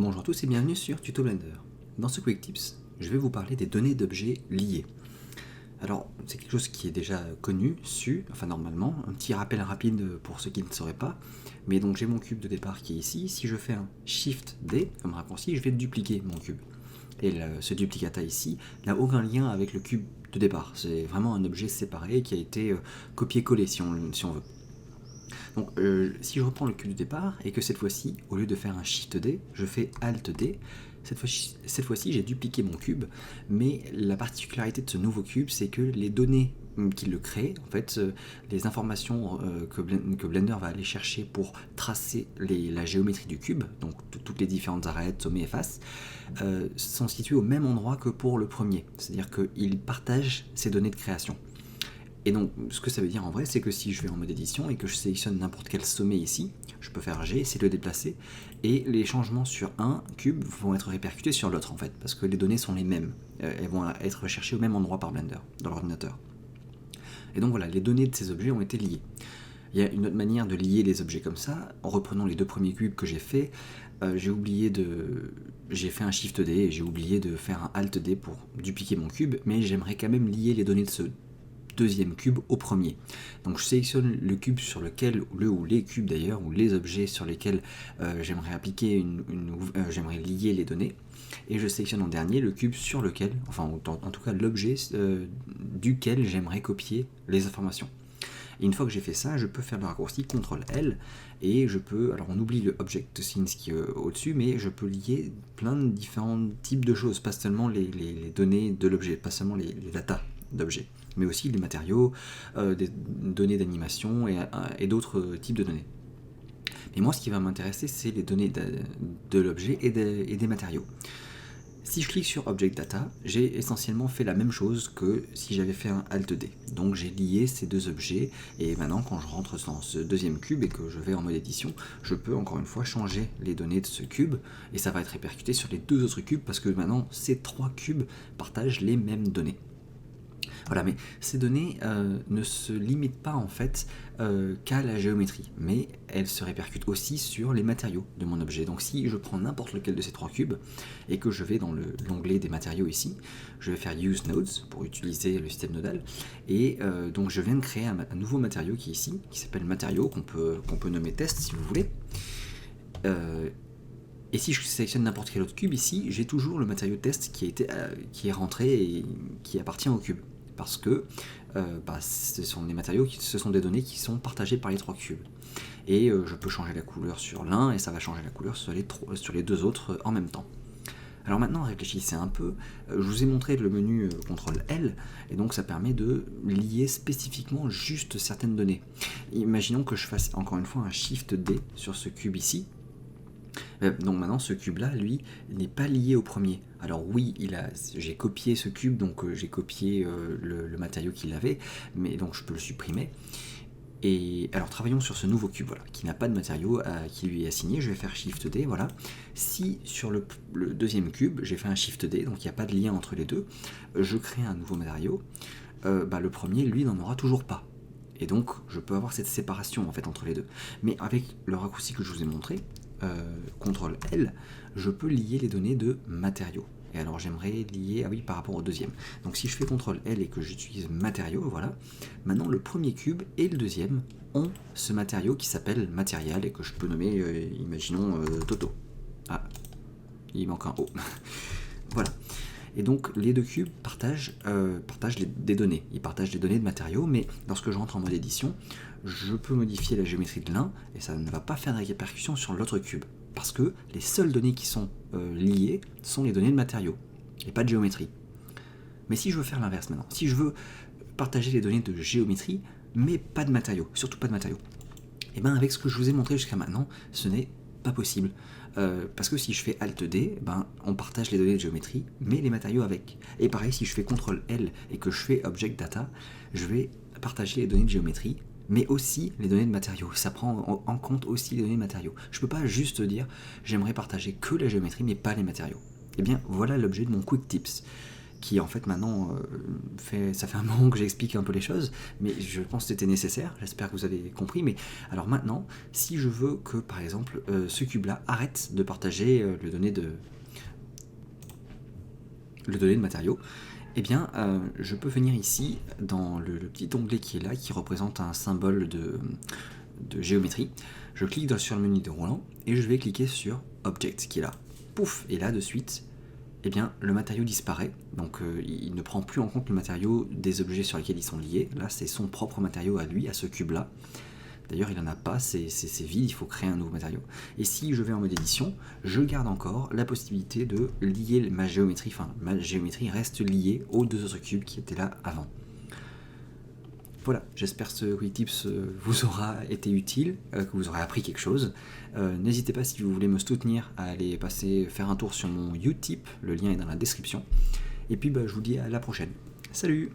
Bonjour à tous et bienvenue sur Tuto Blender. Dans ce Quick Tips, je vais vous parler des données d'objets liés. Alors, c'est quelque chose qui est déjà connu, su, enfin normalement, un petit rappel rapide pour ceux qui ne sauraient pas. Mais donc j'ai mon cube de départ qui est ici, si je fais un Shift D comme raccourci, je vais dupliquer mon cube. Et ce duplicata ici n'a aucun lien avec le cube de départ, c'est vraiment un objet séparé qui a été copié-collé si on veut. Donc si je reprends le cube de départ et que cette fois-ci, au lieu de faire un Shift D, je fais Alt D, cette fois-ci j'ai dupliqué mon cube, mais la particularité de ce nouveau cube, c'est que les données qui le créent, en fait, les informations que Blender va aller chercher pour tracer la géométrie du cube, donc toutes les différentes arêtes, sommets et faces, sont situées au même endroit que pour le premier, c'est-à-dire qu'il partage ces données de création. Et donc, ce que ça veut dire en vrai, c'est que si je vais en mode édition et que je sélectionne n'importe quel sommet ici, je peux faire G, essayer de le déplacer, et les changements sur un cube vont être répercutés sur l'autre en fait, parce que les données sont les mêmes. Elles vont être recherchées au même endroit par Blender, dans l'ordinateur. Et donc voilà, les données de ces objets ont été liées. Il y a une autre manière de lier les objets comme ça, en reprenant les deux premiers cubes que j'ai fait, j'ai fait un Shift D et j'ai oublié de faire un Alt D pour dupliquer mon cube, mais j'aimerais quand même lier les données de ce deuxième cube au premier. Donc je sélectionne le cube sur lequel, ou les cubes d'ailleurs, ou les objets sur lesquels j'aimerais appliquer j'aimerais lier les données, et je sélectionne en dernier le cube sur lequel, enfin en tout cas l'objet duquel j'aimerais copier les informations. Et une fois que j'ai fait ça, je peux faire le raccourci CTRL-L, et je peux, alors on oublie le Object Scenes qui est au-dessus, mais je peux lier plein de différents types de choses, pas seulement les données de l'objet, pas seulement les datas d'objets, mais aussi les matériaux, des données d'animation et d'autres types de données. Mais moi, ce qui va m'intéresser, c'est les données de l'objet et des matériaux. Si je clique sur Object Data, j'ai essentiellement fait la même chose que si j'avais fait un Alt D. Donc j'ai lié ces deux objets, et maintenant quand je rentre dans ce deuxième cube et que je vais en mode édition, je peux encore une fois changer les données de ce cube, et ça va être répercuté sur les deux autres cubes, parce que maintenant ces trois cubes partagent les mêmes données. Voilà, mais ces données ne se limitent pas en fait qu'à la géométrie, mais elles se répercutent aussi sur les matériaux de mon objet. Donc si je prends n'importe lequel de ces trois cubes et que je vais dans l'onglet des matériaux ici, je vais faire Use Nodes pour utiliser le système nodal, et donc je viens de créer un nouveau matériau qui est ici, qui s'appelle matériau, qu'on peut nommer test si vous voulez. Et si je sélectionne n'importe quel autre cube ici, j'ai toujours le matériau test qui est rentré et qui appartient au cube. Parce que ce sont des matériaux, ce sont des données qui sont partagées par les trois cubes. Et je peux changer la couleur sur l'un, et ça va changer la couleur sur les deux autres en même temps. Alors maintenant, réfléchissez un peu. Je vous ai montré le menu CTRL-L, et donc ça permet de lier spécifiquement juste certaines données. Imaginons que je fasse encore une fois un Shift D sur ce cube ici. Donc maintenant ce cube là, lui, n'est pas lié au premier. Alors oui, j'ai copié ce cube, donc j'ai copié le matériau qu'il avait, mais donc je peux le supprimer. Et alors travaillons sur ce nouveau cube, voilà, qui n'a pas de matériau qui lui est assigné. Je vais faire Shift D, voilà. Si sur le deuxième cube, j'ai fait un Shift D, donc il n'y a pas de lien entre les deux, je crée un nouveau matériau, le premier, lui, n'en aura toujours pas. Et donc je peux avoir cette séparation en fait entre les deux. Mais avec le raccourci que je vous ai montré, CTRL-L, je peux lier les données de matériaux. Et alors j'aimerais lier, par rapport au deuxième. Donc si je fais CTRL-L et que j'utilise matériaux, voilà, maintenant le premier cube et le deuxième ont ce matériau qui s'appelle matériel et que je peux nommer, imaginons, Toto. Ah, il manque un O. Voilà. Et donc les deux cubes partagent des données. Ils partagent des données de matériaux, mais lorsque je rentre en mode édition, je peux modifier la géométrie de l'un, et ça ne va pas faire de répercussion sur l'autre cube. Parce que les seules données qui sont liées sont les données de matériaux, et pas de géométrie. Mais si je veux faire l'inverse maintenant, si je veux partager les données de géométrie, mais pas de matériaux, surtout pas de matériaux, et bien avec ce que je vous ai montré jusqu'à maintenant, ce n'est pas possible. Parce que si je fais Alt D, on partage les données de géométrie, mais les matériaux avec. Et pareil, si je fais CTRL L et que je fais Object Data, je vais partager les données de géométrie, mais aussi les données de matériaux. Ça prend en compte aussi les données de matériaux. Je ne peux pas juste dire j'aimerais partager que la géométrie, mais pas les matériaux. Et bien voilà l'objet de mon Quick Tips. qui en fait maintenant ça fait un moment que j'explique un peu les choses, mais je pense que c'était nécessaire, j'espère que vous avez compris. Mais alors maintenant, si je veux que par exemple ce cube-là arrête de partager le données de matériaux, eh bien je peux venir ici dans le petit onglet qui est là, qui représente un symbole de géométrie. Je clique sur le menu déroulant et je vais cliquer sur Object qui est là. Pouf, et là de suite, eh bien, le matériau disparaît, donc il ne prend plus en compte le matériau des objets sur lesquels ils sont liés. Là, c'est son propre matériau à lui, à ce cube-là. D'ailleurs, il n'en a pas, c'est vide, il faut créer un nouveau matériau. Et si je vais en mode édition, je garde encore la possibilité de lier ma géométrie, enfin, ma géométrie reste liée aux deux autres cubes qui étaient là avant. Voilà, j'espère que ce Quick Tips vous aura été utile, que vous aurez appris quelque chose. N'hésitez pas, si vous voulez me soutenir, à aller faire un tour sur mon Utip, le lien est dans la description. Et puis je vous dis à la prochaine. Salut!